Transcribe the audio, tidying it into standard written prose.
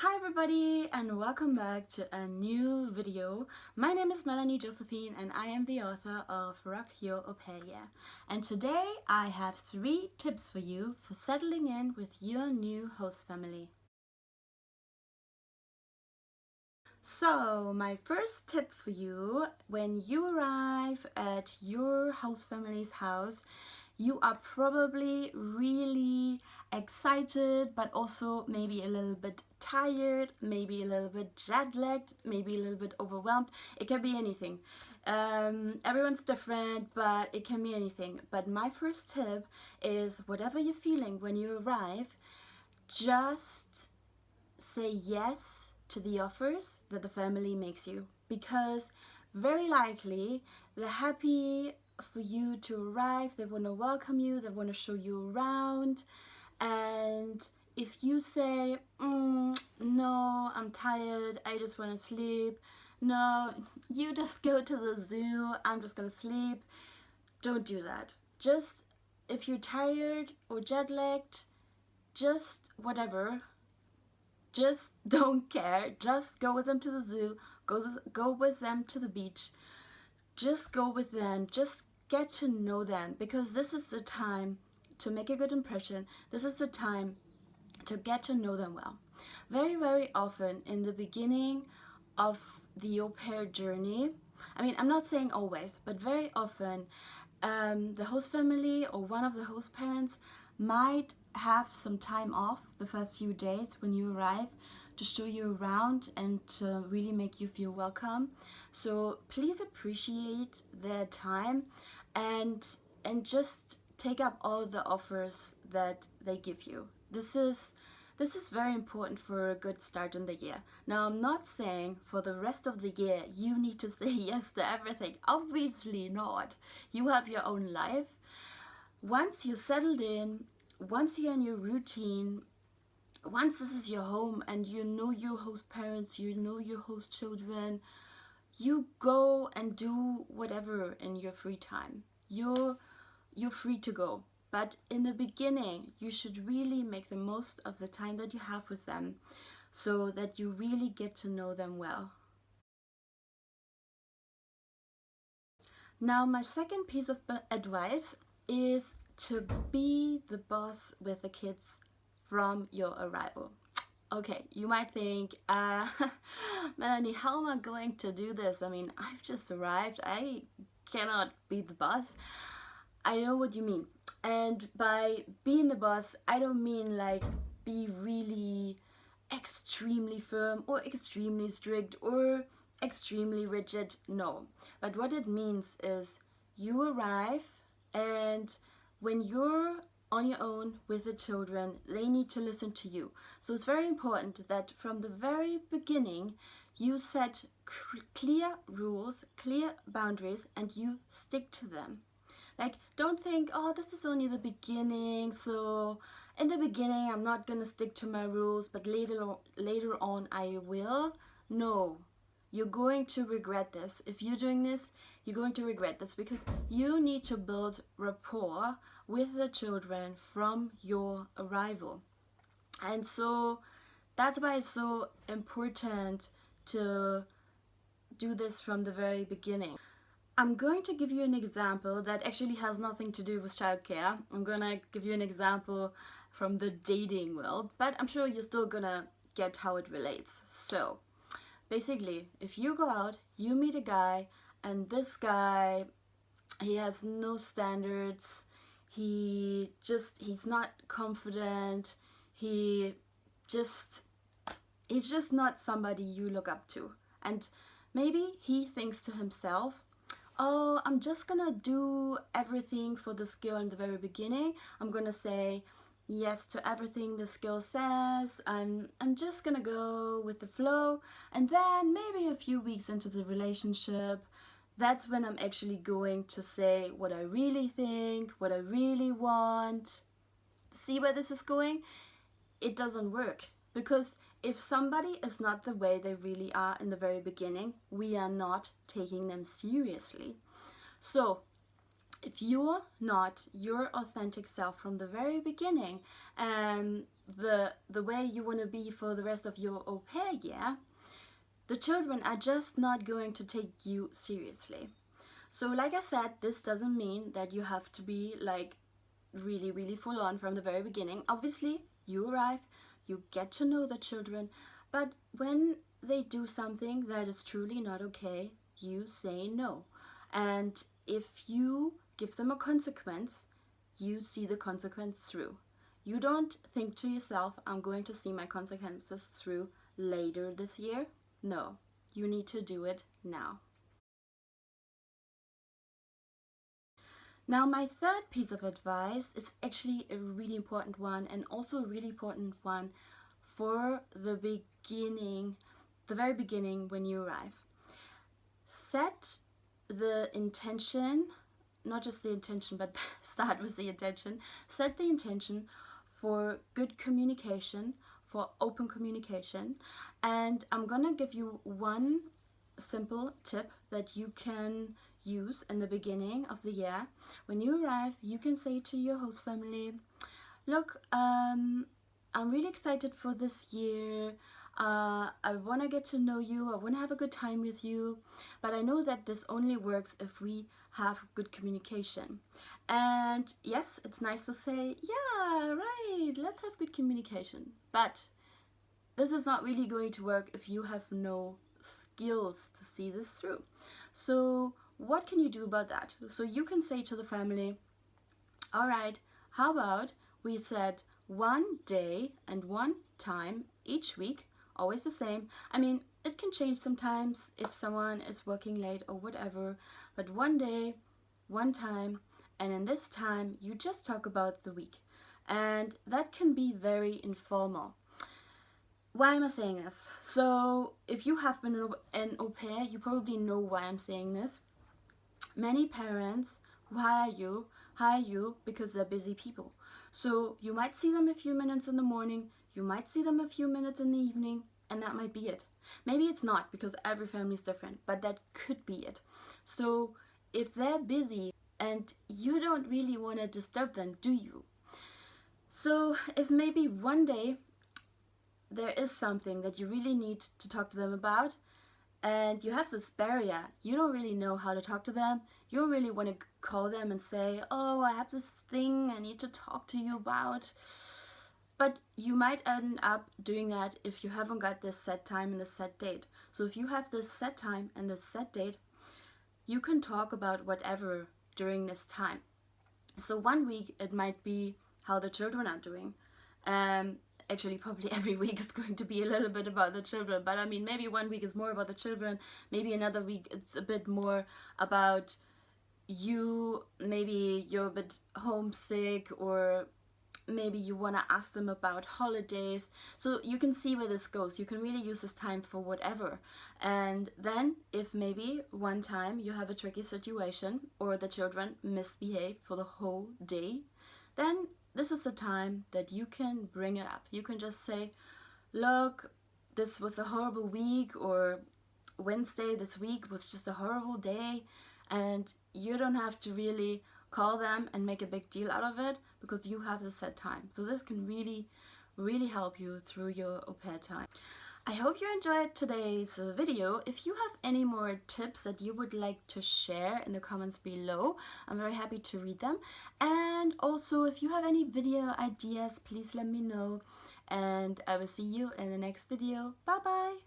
Hi everybody and welcome back to a new video. My name is Melanie Josephine and I am the author of Rock Your Au Pair Year. And today I have 3 tips for you for settling in with your new host family. So my first tip for you, when you arrive at your host family's house, you are probably really excited, but also maybe a little bit tired, maybe a little bit jet lagged, maybe a little bit overwhelmed. It can be anything. Everyone's different, but it can be anything. But my first tip is whatever you're feeling when you arrive, just say yes to the offers that the family makes you, because very likely they're happy for you to arrive, they want to welcome you, they want to show you around. And if you say, no, I'm tired, I just want to sleep, no, you just go to the zoo, I'm just gonna sleep, don't do that. Just, if you're tired or jet lagged, just whatever, just don't care, just go with them to the zoo, go with them to the beach, just go with them, just get to know them, because this is the time to make a good impression. This is the time to get to know them well. Very, very often in the beginning of the au pair journey, I mean, I'm not saying always, but very often the host family or one of the host parents might have some time off the first few days when you arrive to show you around and to really make you feel welcome. So please appreciate their time and just take up all the offers that they give you. This is very important for a good start in the year. Now, I'm not saying for the rest of the year you need to say yes to everything. Obviously not. You have your own life. Once you're settled in, once you're in your routine, once this is your home and you know your host parents, you know your host children, you go and do whatever in your free time. You're free to go. But in the beginning, you should really make the most of the time that you have with them so that you really get to know them well. Now, my second piece of advice is to be the boss with the kids from your arrival. Okay, you might think, Melanie, how am I going to do this? I mean, I've just arrived. I cannot be the boss. I know what you mean. And by being the boss, I don't mean like be really extremely firm or extremely strict or extremely rigid. No. But what it means is you arrive, and when you're on your own with the children, they need to listen to you. So it's very important that from the very beginning you set clear rules, clear boundaries, and you stick to them. Like, don't think, oh, this is only the beginning, so in the beginning I'm not gonna stick to my rules, but later on I will. No, you're going to regret this. If you're doing this, you're going to regret this, because you need to build rapport with the children from your arrival. And so that's why it's so important to do this from the very beginning. I'm going to give you an example that actually has nothing to do with childcare. I'm gonna give you an example from the dating world, but I'm sure you're still gonna get how it relates. So basically, if you go out, you meet a guy, and this guy, he has no standards, he's not confident, he's just not somebody you look up to. And maybe he thinks to himself, oh, I'm just gonna do everything for this girl in the very beginning. I'm gonna say yes to everything this girl says. I'm just gonna go with the flow, and then maybe a few weeks into the relationship, that's when I'm actually going to say what I really think, what I really want. See where this is going? It doesn't work, because if somebody is not the way they really are in the very beginning, we are not taking them seriously. So if you're not your authentic self from the very beginning, the way you want to be for the rest of your au pair year, the children are just not going to take you seriously. So like I said, this doesn't mean that you have to be like really, really full on from the very beginning. Obviously, you arrive, you get to know the children, but when they do something that is truly not okay, you say no. And if you give them a consequence, you see the consequence through. You don't think to yourself, I'm going to see my consequences through later this year. No, you need to do it now. Now, my third piece of advice is actually a really important one, and also a really important one for the beginning, the very beginning when you arrive. Set the intention, not just the intention, but start with the intention. Set the intention for good communication, for open communication. And I'm gonna give you one simple tip that you can use in the beginning of the year. When you arrive, you can say to your host family, look, I'm really excited for this year. I want to get to know you. I want to have a good time with you. But I know that this only works if we have good communication. And yes, it's nice to say, yeah, right, let's have good communication. But this is not really going to work if you have no skills to see this through. So what can you do about that? So you can say to the family, all right, how about we set one day and one time each week, always the same. I mean, it can change sometimes if someone is working late or whatever, but one day, one time, and in this time you just talk about the week. And that can be very informal. Why am I saying this? So if you have been an au pair, you probably know why I'm saying this. Many parents who hire you because they're busy people. So you might see them a few minutes in the morning, you might see them a few minutes in the evening, and that might be it. Maybe it's not, because every family is different, but that could be it. So if they're busy and you don't really want to disturb them, do you? So if maybe one day there is something that you really need to talk to them about, and you have this barrier, you don't really know how to talk to them, you don't really want to call them and say, oh, I have this thing I need to talk to you about. But you might end up doing that if you haven't got this set time and this set date. So if you have this set time and this set date, you can talk about whatever during this time. So one week it might be how the children are doing. Actually, probably every week is going to be a little bit about the children, but I mean, maybe one week is more about the children, maybe another week it's a bit more about you, maybe you're a bit homesick, or maybe you want to ask them about holidays. So you can see where this goes. You can really use this time for whatever. And then if maybe one time you have a tricky situation or the children misbehave for the whole day, then this is the time that you can bring it up. You can just say, look, this was a horrible week, or Wednesday this week was just a horrible day, and you don't have to really call them and make a big deal out of it, because you have the set time. So this can really, really help you through your au pair time. I hope you enjoyed today's video. If you have any more tips that you would like to share in the comments below, I'm very happy to read them. And also, if you have any video ideas, please let me know. And I will see you in the next video. Bye bye!